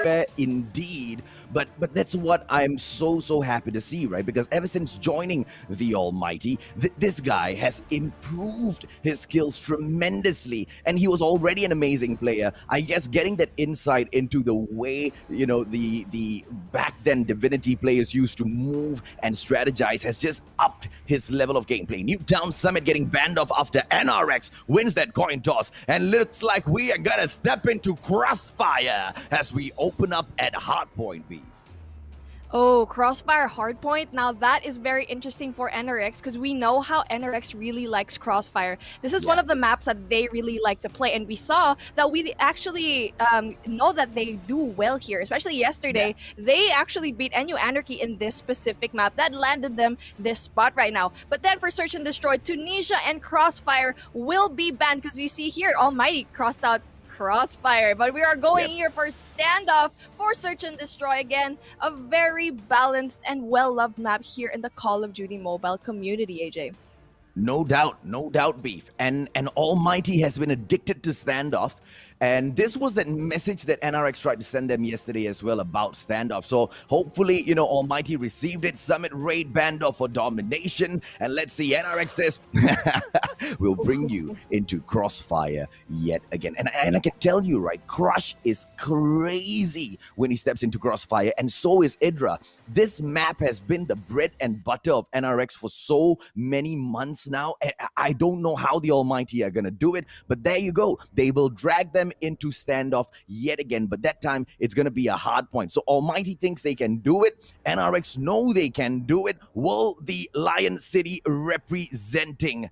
Fair indeed, but that's what I'm so happy to see, right? Because ever since joining the Almighty, this guy has improved his skills tremendously, and he was already an amazing player. I guess getting that insight into the way, you know, the back then Divinity players used to move and strategize has just upped his level of gameplay. Newtown Summit getting banned off after NRX wins that coin toss, and looks like we are gonna step into Crossfire as we open up at Hardpoint, Beef. Oh, Crossfire Hardpoint. Now that is very interesting for NRX because we know how NRX really likes Crossfire. This is one of the maps that they really like to play, and we saw that we actually know that they do well here. Especially yesterday, they actually beat NU Anarchy in this specific map that landed them this spot right now. But then for Search and Destroy, Tunisia and Crossfire will be banned because you see here, Almighty crossed out Crossfire, but we are going here for Standoff for Search and Destroy. Again, a very balanced and well-loved map here in the Call of Duty mobile community, AJ. No doubt, Beef. And Almighty has been addicted to Standoff. And this was that message that NRX tried to send them yesterday as well about Standoff. So hopefully, you know, Almighty received it. Summit Raid banned off for domination. And let's see, NRX says, we'll bring you into Crossfire yet again. And I can tell you, right, Crush is crazy when he steps into Crossfire. And so is Idra. This map has been the bread and butter of NRX for so many months now. I don't know how the Almighty are going to do it, but there you go. They will drag them into Standoff yet again, but that time it's going to be a hard point. So Almighty thinks they can do it. NRX know they can do it. Will the Lion City representing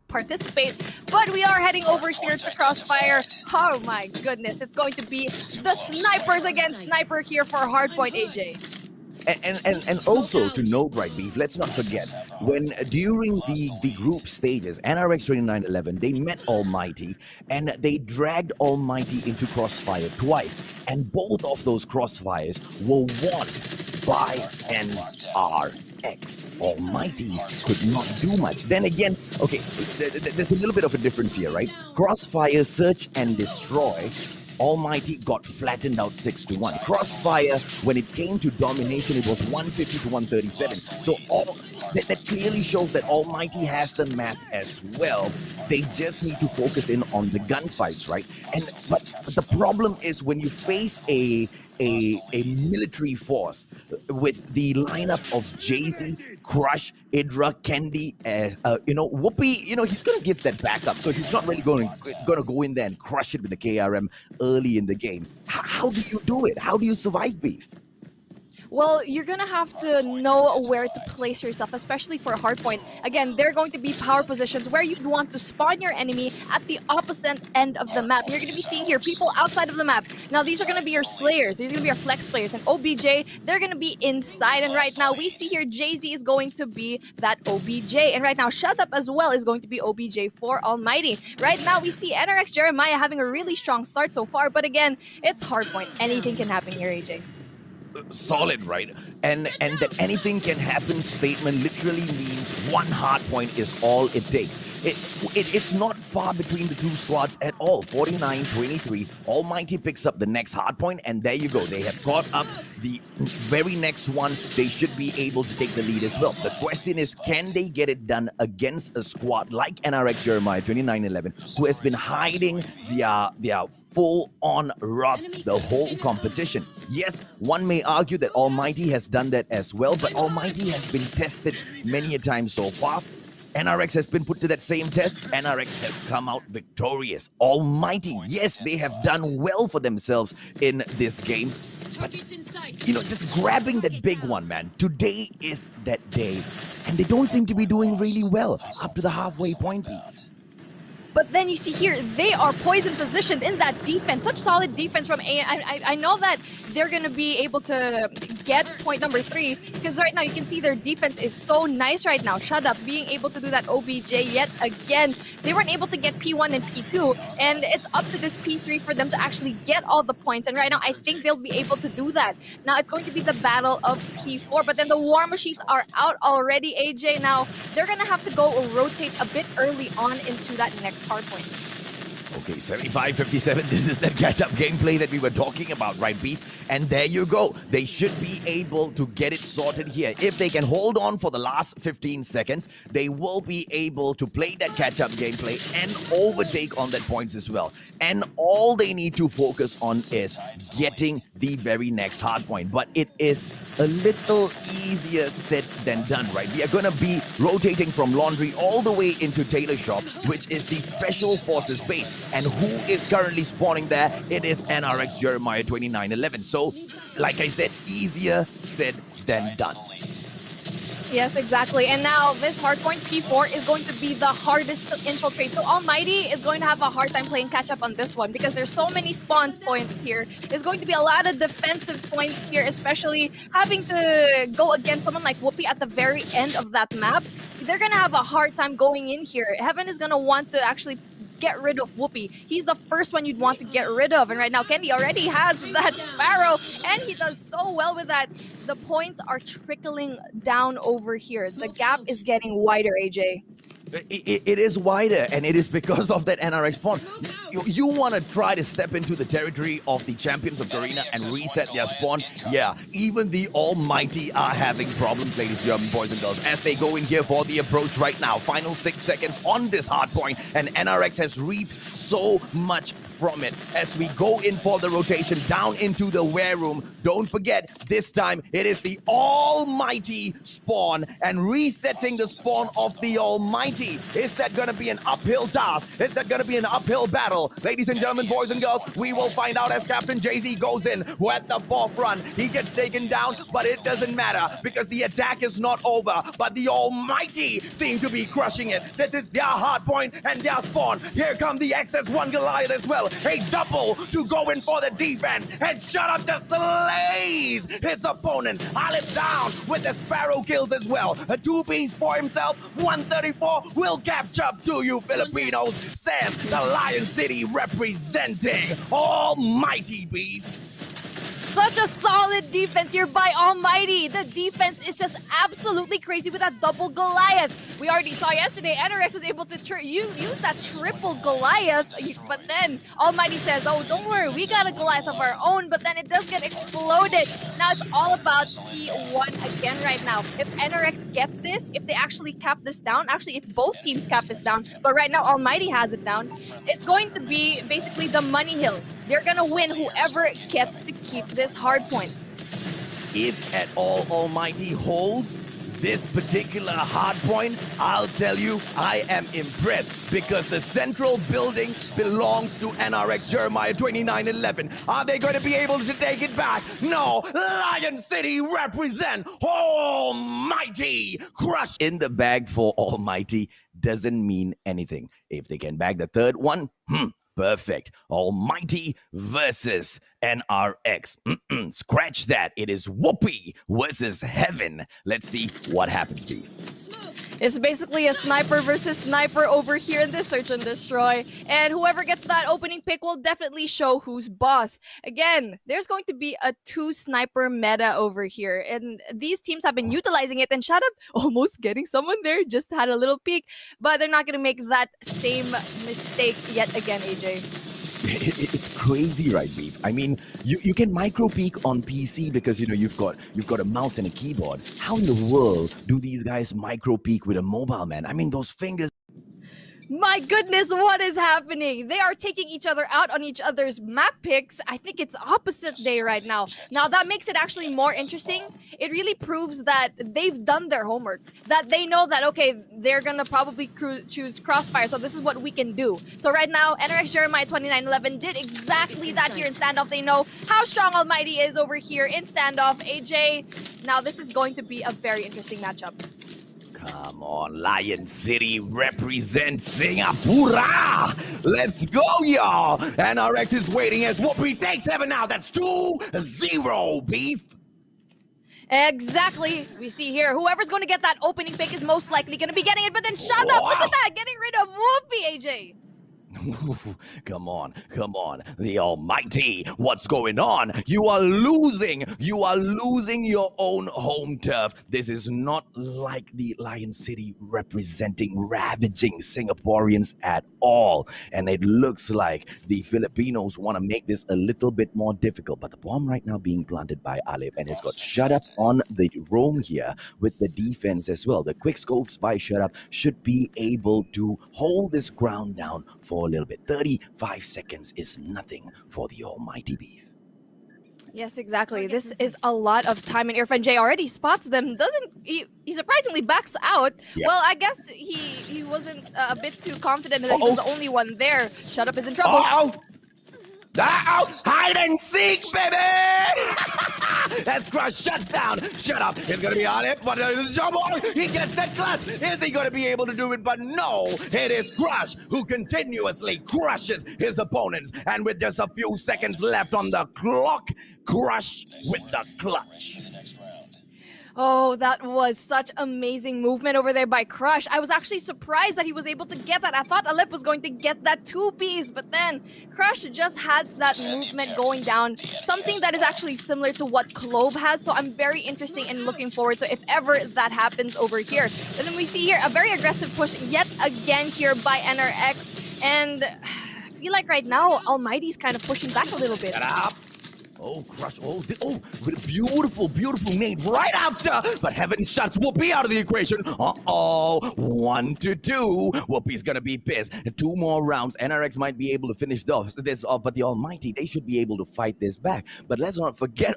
participate, but we are heading over here to Crossfire. Oh my goodness, it's going to be the snipers against sniper here for Hardpoint, AJ. And also to note, right, Beef, let's not forget, when during the group stages, NRX 2911, they met Almighty, and they dragged Almighty into Crossfire twice, and both of those Crossfires were won by NRX. Almighty could not do much. Then again, okay, there's a little bit of a difference here, right? Crossfire, Search and Destroy, Almighty got flattened out 6-1. Crossfire, when it came to domination, it was 150 to 137. So that clearly shows that Almighty has the map as well. They just need to focus in on the gunfights, right? But the problem is when you face a military force with the lineup of Jay-Z, Crush, Idra, Kendi, Whoopi, he's going to give that backup. So he's not really going to go in there and crush it with the KRM early in the game. How do you do it? How do you survive, Beef? Well, you're going to have to know where to place yourself, especially for Hardpoint. Again, they're going to be power positions where you'd want to spawn your enemy at the opposite end of the map. You're going to be seeing here people outside of the map. Now, these are going to be your slayers. These are going to be your flex players. And OBJ, they're going to be inside. And right now, we see here Jay-Z is going to be that OBJ. And right now, Shut Up as well is going to be OBJ for Almighty. Right now, we see NRX Jeremiah having a really strong start so far. But again, it's Hardpoint. Anything can happen here, AJ. Solid, right? And that anything can happen statement literally means one hard point is all it takes. It's not far between the two squads at all. 49-23. Almighty picks up the next hard point, and there you go. They have caught up the very next one. They should be able to take the lead as well. The question is, can they get it done against a squad like NRX Jeremiah 2911, who has been hiding their full-on wrath the whole competition? Yes, one may argue that Almighty has done that as well, but Almighty has been tested many a time so far. NRX has been put to that same test. NRX has come out victorious. Almighty, yes, they have done well for themselves in this game. But, just grabbing that big one, man. Today is that day. And they don't seem to be doing really well up to the halfway point, Beef. But then you see here, they are poison positioned in that defense. Such solid defense from A. I know that they're going to be able to get point number 3 because right now you can see their defense is so nice right now. Shut Up being able to do that OBJ yet again. They weren't able to get P1 and P2, and it's up to this P3 for them to actually get all the points. And right now, I think they'll be able to do that. Now, it's going to be the battle of P4, but then the War Machines are out already, AJ. Now, they're going to have to go rotate a bit early on into that next hard point. Okay, 75-57. This is that catch-up gameplay that we were talking about, right, Beef? And there you go. They should be able to get it sorted here. If they can hold on for the last 15 seconds, they will be able to play that catch-up gameplay and overtake on that points as well. And all they need to focus on is getting the very next hard point. But it is a little easier said than done, right? We are going to be rotating from Laundry all the way into Tailor Shop, which is the Special Forces base. And who is currently spawning there? It is NRX Jeremiah 2911. So, like I said, easier said than done. Yes, exactly. And now this hardpoint P4 is going to be the hardest to infiltrate. So Almighty is going to have a hard time playing catch up on this one because there's so many spawns points here. There's going to be a lot of defensive points here, especially having to go against someone like Whoopi at the very end of that map. They're going to have a hard time going in here. Heaven is going to want to actually get rid of Whoopi. He's the first one you'd want to get rid of. And right now, Kendi already has that Sparrow, and he does so well with that. The points are trickling down over here. The gap is getting wider, AJ. It is wider, and it is because of that NRX spawn. You want to try to step into the territory of the champions of Garena and reset their spawn? Yeah, even the Almighty are having problems, ladies and gentlemen, boys and girls, as they go in here for the approach right now. Final 6 seconds on this hard point, and NRX has reaped so much from it. As we go in for the rotation down into the wear room, don't forget, this time it is the Almighty spawn, and resetting the spawn of the Almighty. Is that going to be an uphill task? Is that going to be an uphill battle? Ladies and gentlemen, boys and girls, we will find out as Captain Jay-Z goes in. We're at the forefront. He gets taken down, but it doesn't matter because the attack is not over. But the Almighty seem to be crushing it. This is their hard point and their spawn. Here come the XS1 Goliath as well. A double to go in for the defense. And shut up just slays his opponent. Olive down with the Sparrow kills as well. A 2-piece for himself. 134 will catch up to you, Filipinos, says the Lion City representing Almighty Beef. Such a solid defense here by Almighty. The defense is just absolutely crazy with that double Goliath. We already saw yesterday, NRX was able to use that triple Goliath, but then Almighty says, oh, don't worry, we got a Goliath of our own, but then it does get exploded. Now it's all about P1 again right now. If NRX gets this, if they actually cap this down, actually if both teams cap this down, but right now Almighty has it down, it's going to be basically the money hill. They're gonna win whoever gets to keep this hard point. If at all Almighty holds this particular hard point, I'll tell you, I am impressed because the central building belongs to NRX Jeremiah 2911. Are they going to be able to take it back? No. Lion City represent Almighty. Crush in the bag for Almighty doesn't mean anything. If they can bag the third one, perfect. Almighty versus NRX. Scratch that. It is Whoopi versus Heaven. Let's see what happens, Beef. It's basically a sniper versus sniper over here in this search and destroy. And whoever gets that opening pick will definitely show who's boss. Again, there's going to be a 2-sniper meta over here. And these teams have been utilizing it. And shut up, almost getting someone there. Just had a little peek. But they're not going to make that same mistake yet again, AJ. It's crazy, right, Beef? I mean, you can micro peek on PC because you've got a mouse and a keyboard. How in the world do these guys micro peek with a mobile, man? I mean, those fingers. My goodness, what is happening? They are taking each other out on each other's map picks. I think it's opposite day right now. Now, that makes it actually more interesting. It really proves that they've done their homework. That they know that, okay, they're going to probably choose Crossfire, so this is what we can do. So right now, NRX Jeremiah 2911 did exactly that here in standoff. They know how strong Almighty is over here in standoff. AJ, now this is going to be a very interesting matchup. Come on, Lion City represents Singapore. Let's go, y'all. NRX is waiting as Whoopi takes Heaven now. That's 2-0, Beef. Exactly. We see here, whoever's going to get that opening pick is most likely going to be getting it, but then shut up, look at that, getting rid of Whoopi, AJ. Come on, come on. The Almighty, what's going on? You are losing. You are losing your own home turf. This is not like the Lion City representing, ravaging Singaporeans at all. And it looks like the Filipinos want to make this a little bit more difficult. But the bomb right now being planted by Alip, and it's got Shut Up on the roam here with the defense as well. The quick scopes by Shut Up should be able to hold this ground down for a little bit. 35 seconds is nothing for the Almighty Beef. Yes, exactly. This is a lot of time, and Irfan J already spots them. He surprisingly backs out. Yeah. Well, I guess he wasn't a bit too confident that he was the only one there. Shut Up is in trouble. Hide and seek, baby! As Crush shuts down. Shut Up. It's going to be on it, but he gets that clutch. Is he going to be able to do it? But no, it is Crush who continuously crushes his opponents. And with just a few seconds left on the clock, Crush with the clutch. Oh, that was such amazing movement over there by Crush. I was actually surprised that he was able to get that. I thought Alip was going to get that two-piece, but then Crush just has that movement going down, something that is actually similar to what Clove has, so I'm very interested and looking forward to if ever that happens over here. And then we see here a very aggressive push yet again here by NRX, and I feel like right now, Almighty's kind of pushing back a little bit. Shut up. Oh, Crush. With a beautiful, beautiful nade right after. But Heaven shuts Whoopi out of the equation. 1-2. Whoopi's going to be pissed. 2 more rounds. NRX might be able to finish this off, but the Almighty, they should be able to fight this back. But let's not forget,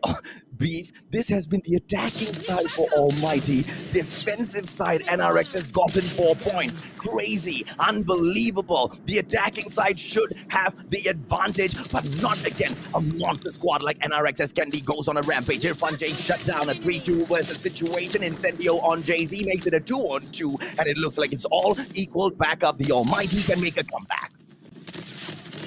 Beef, this has been the attacking side for Almighty. Defensive side, NRX has gotten 4 points. Crazy. Unbelievable. The attacking side should have the advantage, but not against a monster squad like NRX as Candy goes on a rampage. Irfan J shut down a 3-2 versus situation. Incendio on Jay-Z makes it a 2-on-2, and it looks like it's all equal back up. The Almighty can make a comeback.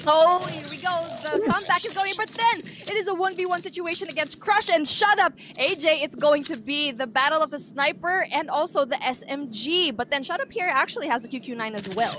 Oh, here we go. The comeback is going, but then it is a 1v1 situation against Crush and Shut Up. AJ, it's going to be the battle of the sniper and also the SMG. But then Shut Up here actually has the QQ9 as well.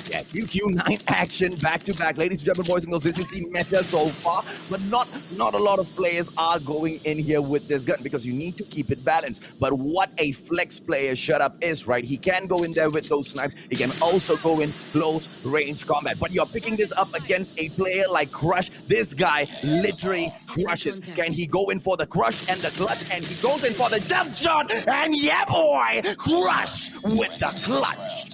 Yeah, QQ9 action back-to-back. Ladies and gentlemen, boys and girls, this is the meta so far, but not a lot of players are going in here with this gun because you need to keep it balanced. But what a flex player Shut Up is, right? He can go in there with those snipes. He can also go in close range combat. But you're picking this up against a player like Crush. This guy literally crushes. Can he go in for the crush and the clutch? And he goes in for the jump shot. And yeah, boy, Crush with the clutch.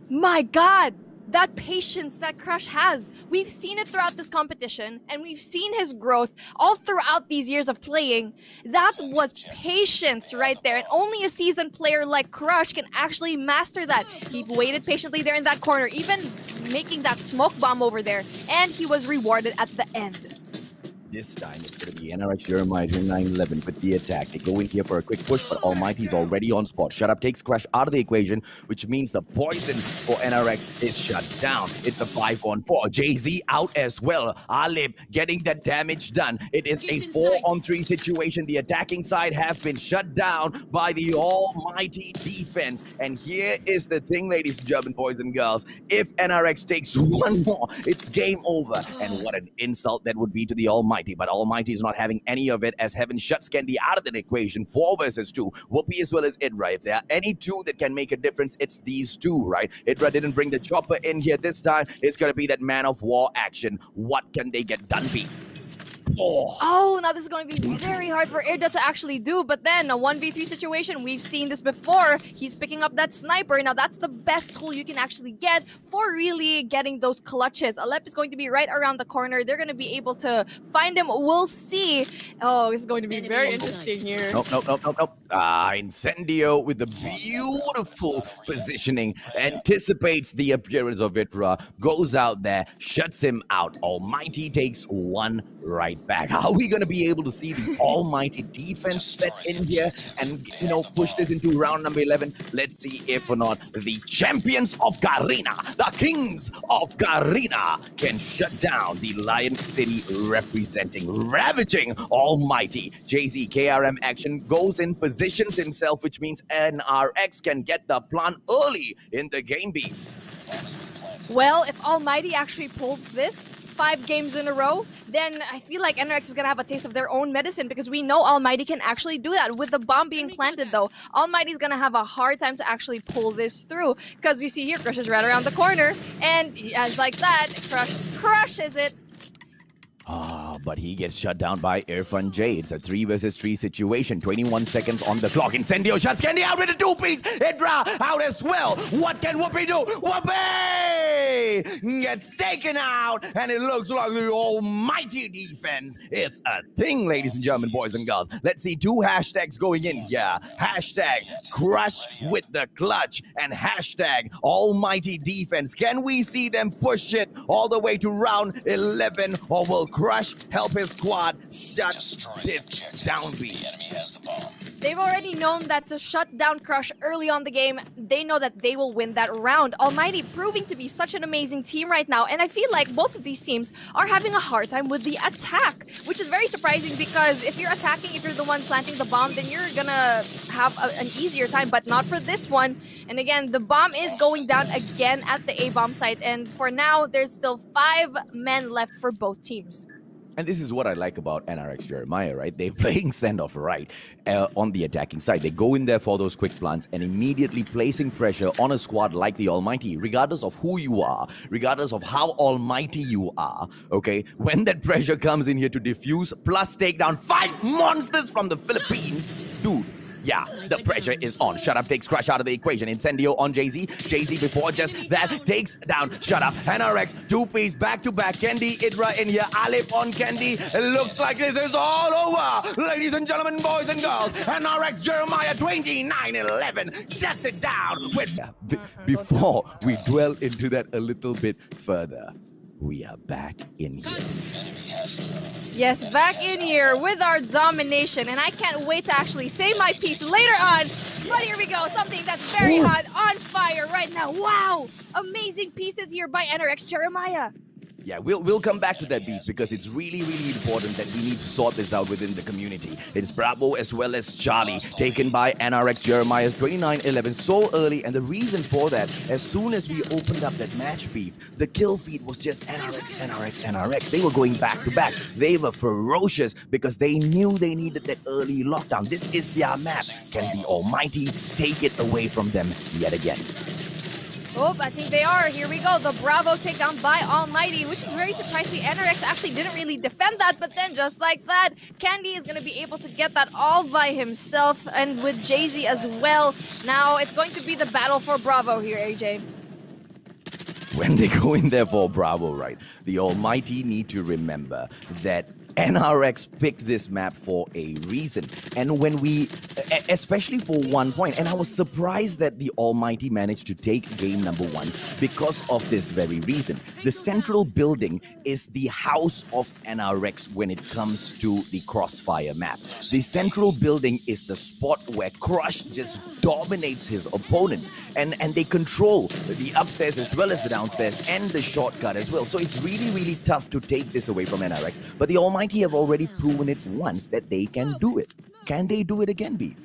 My God, that patience that Crush has. We've seen it throughout this competition, and we've seen his growth all throughout these years of playing. That was patience right there, and only a seasoned player like Crush can actually master that. He waited patiently there in that corner, even making that smoke bomb over there, and he was rewarded at the end. This time it's going to be NRX Jeremiah 2911 with the attack. They go in here for a quick push, but Almighty's already on spot. Shut Up takes Crush out of the equation, which means the poison for NRX is shut down. It's a 5-on-4. Jay-Z out as well. Alip getting that damage done. It is a 4-on-3 situation. The attacking side have been shut down by the Almighty defense. And here is the thing, ladies and gentlemen, boys and girls. If NRX takes one more, it's game over. And what an insult that would be to the Almighty. But Almighty is not having any of it as Heaven shuts Candy out of the equation. 4 versus 2. Whoopi as well as Idra. If there are any two that can make a difference, it's these two, right? Idra didn't bring the chopper in here this time. It's going to be that man of war action. What can they get done, Beef? Oh, now this is going to be very hard for Irda to actually do, but then a 1v3 situation, we've seen this before. He's picking up that sniper. Now that's the best tool you can actually get for really getting those clutches. Alep is going to be right around the corner. They're going to be able to find him. We'll see. Oh, this is going to be very interesting here. Nope. Incendio with the beautiful positioning anticipates the appearance of Itra, goes out there, shuts him out. Almighty takes one right back. How are we going to be able to see the Almighty defense set in here and, push this into round number 11? Let's see if or not the champions of Garena, the kings of Garena, can shut down the Lion City representing, ravaging Almighty. Jay-Z KRM action goes in, positions himself, which means NRX can get the plan early in the game, Beef. Well, if Almighty actually pulls this 5 games in a row, then I feel like NRX is gonna have a taste of their own medicine because we know Almighty can actually do that. With the bomb being planted, though, Almighty's gonna have a hard time to actually pull this through because you see here, Crush is right around the corner, and as like that, Crush crushes it. But he gets shut down by Irfan J. It's a 3 versus 3 situation. 21 seconds on the clock. Incendio shots Candy out with a 2-piece. Idra out as well. What can Whoopi do? Whoopi gets taken out, and it looks like the almighty defense is a thing, ladies and gentlemen, boys and girls. Let's see 2 hashtags going in. Yeah, hashtag Crush with the clutch and hashtag almighty defense. Can we see them push it all the way to round 11, or will Crush help his squad shut this down beat? They've already known that to shut down Crush early on the game, they know that they will win that round. Almighty proving to be such an amazing team right now, and I feel like both of these teams are having a hard time with the attack, which is very surprising because if you're attacking, if you're the one planting the bomb, then you're gonna have an easier time, but not for this one. And again, the bomb is going down again at the A-bomb site, and for now, there's still 5 men left for both teams. And this is what I like about NRX Jeremiah, right? They're playing standoff right on the attacking side. They go in there for those quick plants and immediately placing pressure on a squad like the Almighty, regardless of who you are, regardless of how almighty you are, okay? When that pressure comes in here to defuse, plus take down 5 monsters from the Philippines, dude. Yeah, the pressure is on. Shut Up takes Crush out of the equation. Incendio on Jay-Z. Jay-Z before just that takes down Shut Up. NRX, 2-piece back-to-back. Candy, Idra in here. Alip on Candy. It looks like this is all over. Ladies and gentlemen, boys and girls. NRX Jeremiah 29-11 shuts it down. Before we dwell into that a little bit further, we are back in here. Yes, back in here with our domination, and I can't wait to actually say my piece later on. But here we go, something that's very hot, on fire right now. Wow, amazing pieces here by NRX Jeremiah. Yeah, we'll come back to that beef because it's really, really important that we need to sort this out within the community. It's Bravo as well as Charlie, taken by NRX Jeremiah's 29-11 so early, and the reason for that, as soon as we opened up that match beef, the kill feed was just NRX, NRX, NRX. They were going back to back. They were ferocious because they knew they needed that early lockdown. This is their map. Can the Almighty take it away from them yet again? Oh, I think they are. Here we go. The Bravo takedown by Almighty, which is very surprising. NRX actually didn't really defend that, but then just like that, Candy is going to be able to get that all by himself, and with Jay-Z as well. Now, it's going to be the battle for Bravo here, AJ. When they go in there for Bravo, right, the Almighty need to remember that NRX picked this map for a reason. And when we, especially for 1 point, and I was surprised that the Almighty managed to take game number 1 because of this very reason. The central building is the house of NRX when it comes to the Crossfire map. The central building is the spot where Crush just dominates his opponents, and they control the upstairs as well as the downstairs and the shortcut as well. So it's really, really tough to take this away from NRX. But the Almighty have already proven it once that they can do it. Can they do it again, Beef?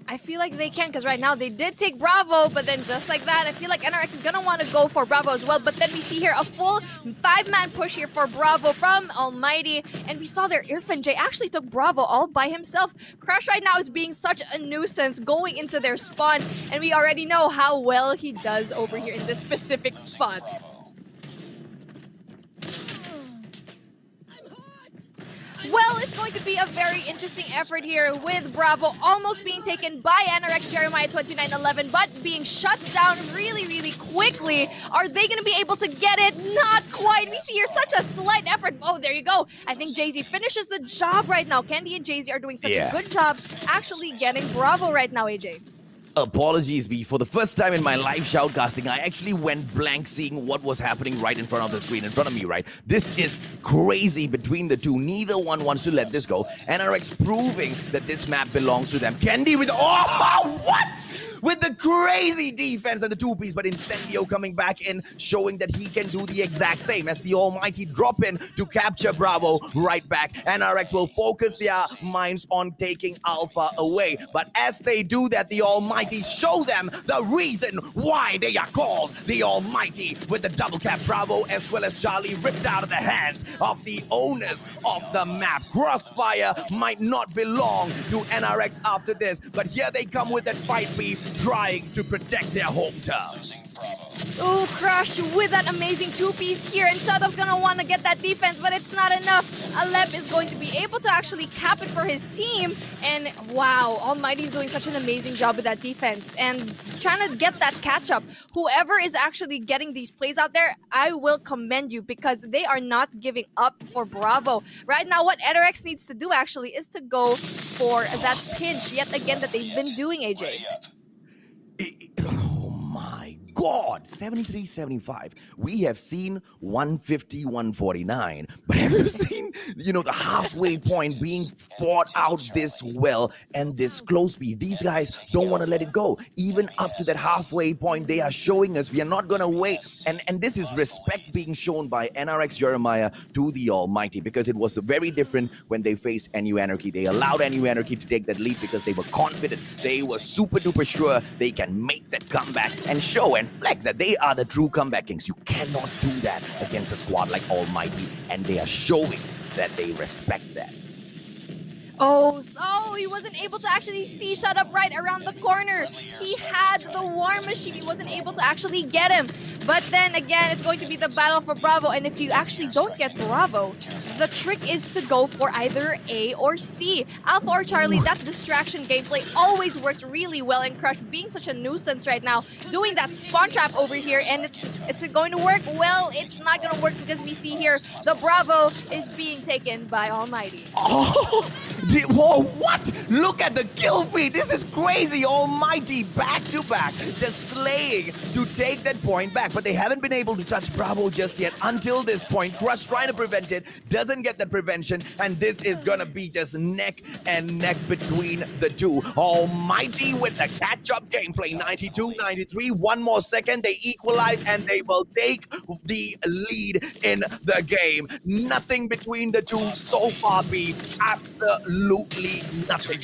I feel like they can, because right now they did take Bravo, but then just like that, I feel like NRX is going to want to go for Bravo as well. But then we see here a full 5-man push here for Bravo from Almighty. And we saw there Irfan J actually took Bravo all by himself. Crush right now is being such a nuisance going into their spawn. And we already know how well he does over here in this specific spot. Well, it's going to be a very interesting effort here with Bravo almost being taken by NRX Jeremiah 29-11, but being shut down really, really quickly. Are they going to be able to get it? Not quite. We see here such a slight effort. Oh, there you go. I think Jay-Z finishes the job right now. Candy and Jay-Z are doing such a good job actually getting Bravo right now, AJ. Apologies, B. For the first time in my live shoutcasting, I actually went blank seeing what was happening right in front of the screen, in front of me, right? This is crazy between the two. Neither one wants to let this go. NRX proving that this map belongs to them. Candy with... Oh, what? with the crazy defense and the two-piece, but Incendio coming back in, showing that he can do the exact same as the Almighty drop in to capture Bravo right back. NRX will focus their minds on taking Alpha away, but as they do that, the Almighty show them the reason why they are called the Almighty, with the double cap. Bravo as well as Charlie ripped out of the hands of the owners of the map. Crossfire might not belong to NRX after this, but here they come with that fight beef, trying to protect their home turf. Oh, Crush with that amazing two-piece here, and Shutup's gonna want to get that defense, but it's not enough. Alep is going to be able to actually cap it for his team, and wow, Almighty's doing such an amazing job with that defense and trying to get that catch-up. Whoever is actually getting these plays out there, I will commend you, because they are not giving up for Bravo. Right now, what NRX needs to do actually is to go for that pinch yet again that they've been doing, AJ. Oh my God, 73-75. We have seen 150, 149, but have you seen, the halfway point being fought out this well and this close beef? These guys don't want to let it go. Even up to that halfway point, they are showing us we are not going to wait. And this is respect being shown by NRX Jeremiah to the Almighty, because it was very different when they faced NU Anarchy. They allowed NU Anarchy to take that lead because they were confident. They were super duper sure they can make that comeback and show and flex that they are the true comeback kings. You cannot do that against a squad like Almighty, and they are showing that they respect that. Oh, so he wasn't able to actually see Shut Up right around the corner. He had the War Machine. He wasn't able to actually get him. But then again, it's going to be the battle for Bravo. And if you actually don't get Bravo, the trick is to go for either A or C. Alpha or Charlie, that distraction gameplay always works really well. And Crush being such a nuisance right now, doing that spawn trap over here. And it's going to work? Well, it's not going to work, because we see here the Bravo is being taken by Almighty. Oh! Whoa, what? Look at the kill feed. This is crazy. Almighty back to back, just slaying to take that point back. But they haven't been able to touch Bravo just yet until this point. Crush trying to prevent it, doesn't get that prevention. And this is going to be just neck and neck between the two. Almighty with the catch-up gameplay. 92-93. One more second. They equalize and they will take the lead in the game. Nothing between the two so far, B. Absolutely nothing.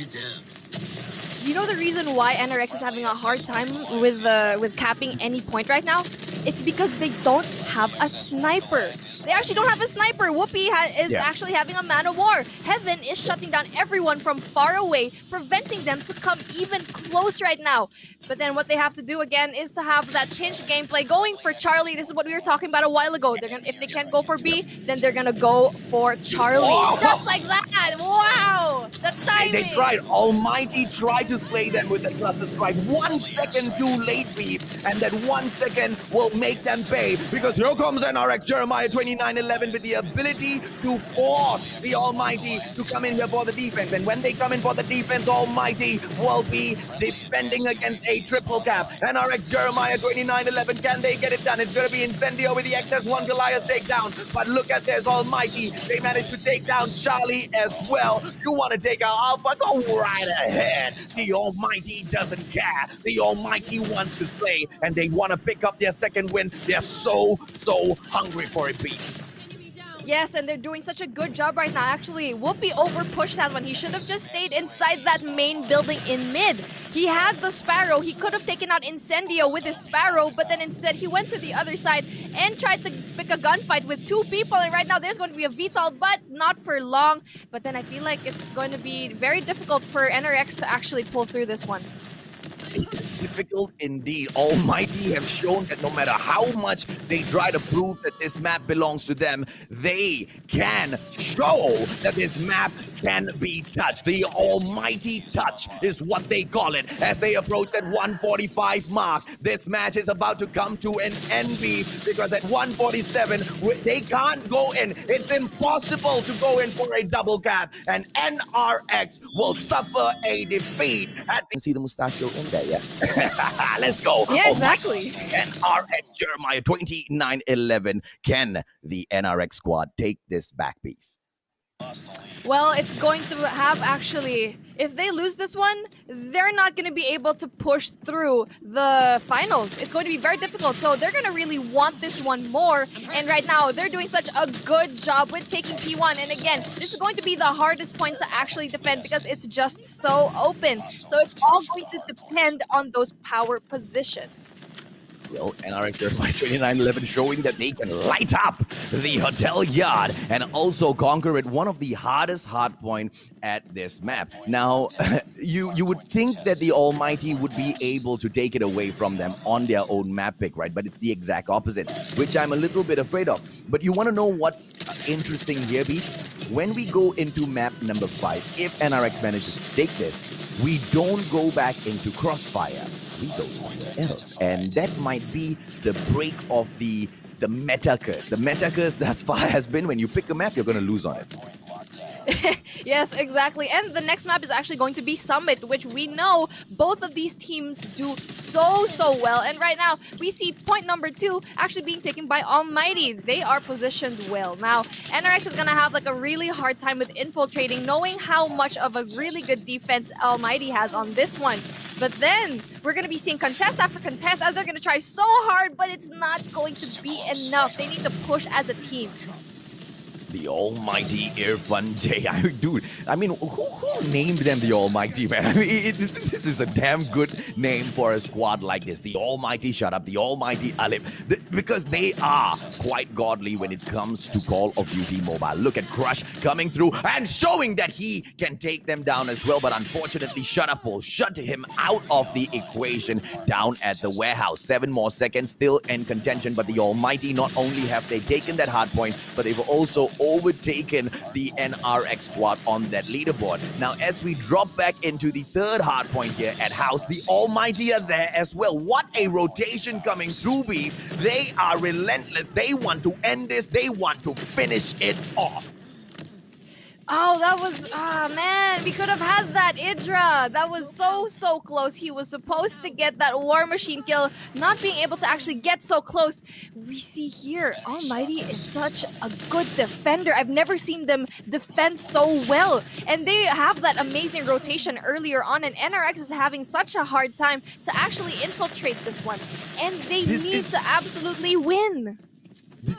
You know the reason why NRX is having a hard time with capping any point right now? It's because they don't have a sniper. They actually don't have a sniper. Whoopi is actually having a man of war. Heaven is shutting down everyone from far away, preventing them to come even close right now. But then what they have to do again is to have that pinch gameplay going for Charlie. This is what we were talking about a while ago. If they can't go for B, then they're gonna go for Charlie. Whoa. Just like that. Wow! The timing. They tried. Almighty tried to slay them with the cluster strike. 1 second too late, B, and that 1 second will make them pay, because here comes NRX Jeremiah 29-11 with the ability to force the Almighty to come in here for the defense. And when they come in for the defense, Almighty will be defending against a triple cap. NRX Jeremiah 29-11, can they get it done? It's going to be Incendio with the XS1 Goliath takedown. But look at this, Almighty. They managed to take down Charlie as well. You want to take out Alpha? Go right ahead. The Almighty doesn't care. The Almighty wants to slay, and they want to pick up their second win. They're so hungry for it, B. Yes, and they're doing such a good job right now. Actually, Whoopi overpushed that one. He should have just stayed inside that main building in mid. He had the Sparrow. He could have taken out Incendio with his Sparrow, but then instead he went to the other side and tried to pick a gunfight with two people. And right now there's going to be a VTOL, but not for long. But then I feel like it's going to be very difficult for NRX to actually pull through this one. Difficult indeed. Almighty have shown that no matter how much they try to prove that this map belongs to them, they can show that this map can be touched. The Almighty touch is what they call it as they approach that 145 mark. This match is about to come to an end, because at 147 they can't go in. It's impossible to go in for a double cap, and NRX will suffer a defeat. See the mustachio in there, yeah? Let's go. Yeah, exactly. NRX Jeremiah 29-11. Can the NRX squad take this back beef? Well, it's going to have actually, if they lose this one, they're not going to be able to push through the finals. It's going to be very difficult. So they're going to really want this one more. And right now, they're doing such a good job with taking P1. And again, this is going to be the hardest point to actually defend because it's just so open. So it's all going to depend on those power positions. Well, NRX there by 29-11 showing that they can light up the hotel yard and also conquer it, one of the hardest hardpoint at this map. Now, you would think that the Almighty would be able to take it away from them on their own map pick, right? But it's the exact opposite, which I'm a little bit afraid of. But you want to know what's interesting here, B? When we go into map number 5, if NRX manages to take this, we don't go back into Crossfire. We go somewhere else, and that might be the break of the meta curse. The meta curse thus far has been when you pick a map, you're going to lose on it. Yes, exactly. And the next map is actually going to be Summit, which we know both of these teams do so well. And right now, we see point number 2 actually being taken by Almighty. They are positioned well. Now, NRX is going to have like a really hard time with infiltrating, knowing how much of a really good defense Almighty has on this one. But then, we're going to be seeing contest after contest as they're going to try so hard, but it's not going to be enough. They need to push as a team. The Almighty Irfan J. Dude, I mean, who named them the Almighty, man? I mean, this is a damn good name for a squad like this. The Almighty Shut Up, the Almighty Alip, because they are quite godly when it comes to Call of Duty Mobile. Look at Crush coming through and showing that he can take them down as well, but unfortunately, Shut Up will shut him out of the equation down at the warehouse. 7 more seconds, still in contention, but the Almighty, not only have they taken that hard point, but they've also overtaken the NRX squad on that leaderboard. Now, as we drop back into the third hard point here at House, the Almighty are there as well. What a rotation coming through, Beef. They are relentless. They want to end this. They want to finish it off. Oh, that was, man, we could have had that Idra. That was so close. He was supposed to get that War Machine kill, not being able to actually get so close. We see here, Almighty is such a good defender. I've never seen them defend so well. And they have that amazing rotation earlier on, and NRX is having such a hard time to actually infiltrate this one. And they need to absolutely win.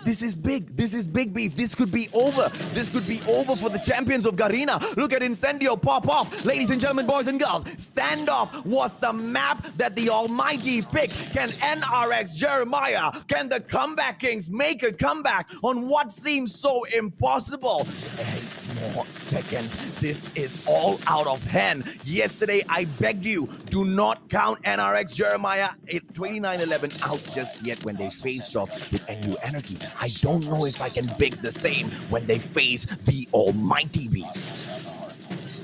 This is big. This is big, Beef. This could be over. This could be over for the champions of Garena. Look at Incendio pop off. Ladies and gentlemen, boys and girls, Standoff was the map that the Almighty picked. Can NRX Jeremiah, can the Comeback Kings make a comeback on what seems so impossible? 8 more seconds. This is all out of hand. Yesterday, I begged you, do not count NRX Jeremiah at 29-11 out just yet when they faced off with NU Anarchy. I don't know if I can beg the same when they face the Almighty Beast.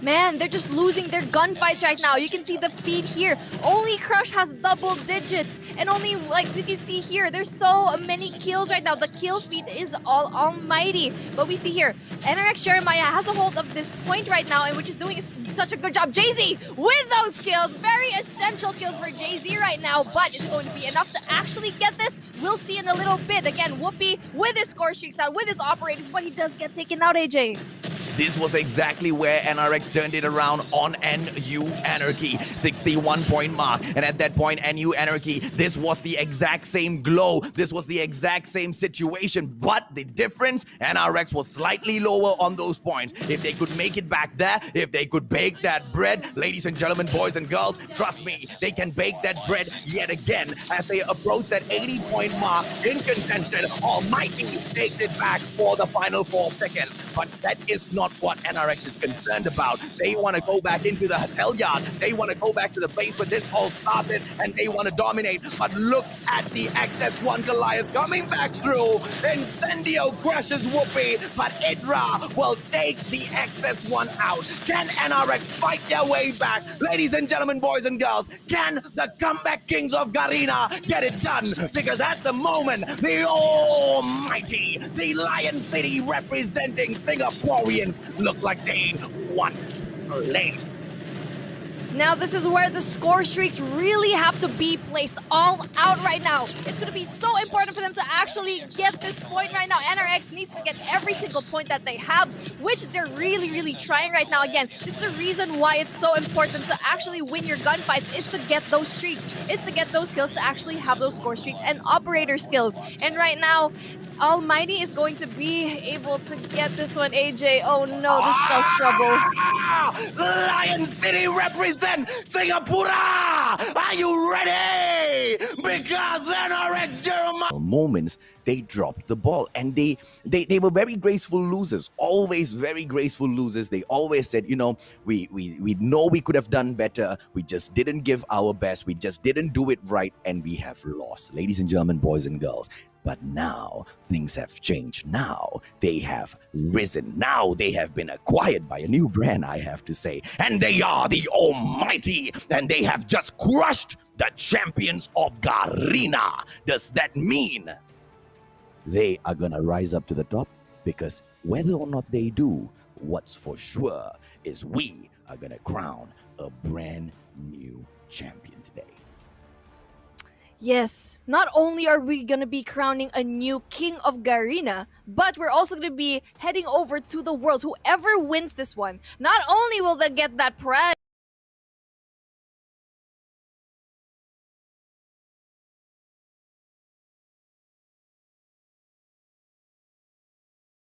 Man, they're just losing their gunfights right now. You can see the feed here. Only Crush has double digits. And only, like, you can see here, there's so many kills right now. The kill feed is all Almighty. But we see here, NRX Jeremiah has a hold of this point right now, and which is doing such a good job. Jay-Z with those kills. Very essential kills for Jay-Z right now. But it's going to be enough to actually get this. We'll see in a little bit. Again, Whoopi with his score streaks out, with his operators, but he does get taken out, AJ. This was exactly where NRX turned it around on NU Anarchy, 61-point mark. And at that point, NU Anarchy, this was the exact same glow. This was the exact same situation. But the difference, NRX was slightly lower on those points. If they could make it back there, if they could bake that bread, ladies and gentlemen, boys and girls, trust me, they can bake that bread yet again. As they approach that 80-point mark in contention, Almighty takes it back for the final 4 seconds. But that is not what NRX is concerned about. They want to go back into the hotel yard. They want to go back to the base where this all started, and they want to dominate. But look at the XS1 Goliath coming back through. Incendio crushes Whoopi, but Idra will take the XS1 out. Can NRX fight their way back? Ladies and gentlemen, boys and girls, can the Comeback Kings of Garena get it done? Because at the moment, the Almighty, the Lion City representing Singaporeans look like they want to slay. Now this is where the score streaks really have to be placed all out right now. It's going to be so important for them to actually get this point right now. NRX needs to get every single point that they have, which they're really trying right now. Again, this is the reason why it's so important to actually win your gunfights, is to get those streaks, is to get those skills, to actually have those score streaks and operator skills. And right now, ALMGHTY is going to be able to get this one, AJ. Oh no, this spells trouble. Lion City represent Singapore! Are you ready? Because NRX Jeremiah moments they dropped the ball, and they were very graceful losers, always very graceful losers. They always said, you know, we know we could have done better, we just didn't give our best, we just didn't do it right, and we have lost. Ladies and gentlemen, boys and girls, but now things have changed. Now they have risen. Now they have been acquired by a new brand, I have to say. And they are the ALMGHTY. And they have just crushed the champions of Garena. Does that mean they are going to rise up to the top? Because whether or not they do, what's for sure is we are going to crown a brand new champion today. Yes, not only are we going to be crowning a new king of Garena, but we're also going to be heading over to the Worlds. Whoever wins this one, not only will they get that prize,